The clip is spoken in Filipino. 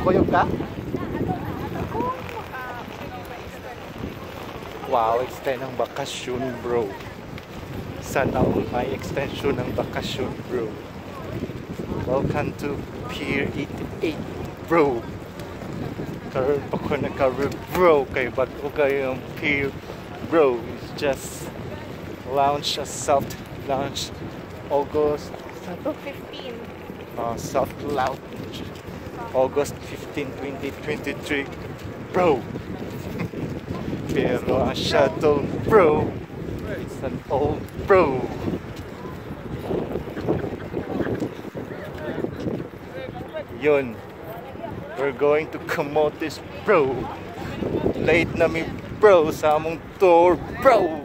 Makuyog ka? Wow, extend ang bakasyon bro. Sana all may extension ng bakasyon bro. Welcome to Pier 88 bro. Karoon pa ko naka-review bro. Kay bago kayong Pier bro. It's just launch a soft launch August 15. Soft launch August 15, 2023 bro. Pero ang shuttle bro, it's an old bro. Yun, we're going to Camotes bro. Late na mi bro sa among tour bro.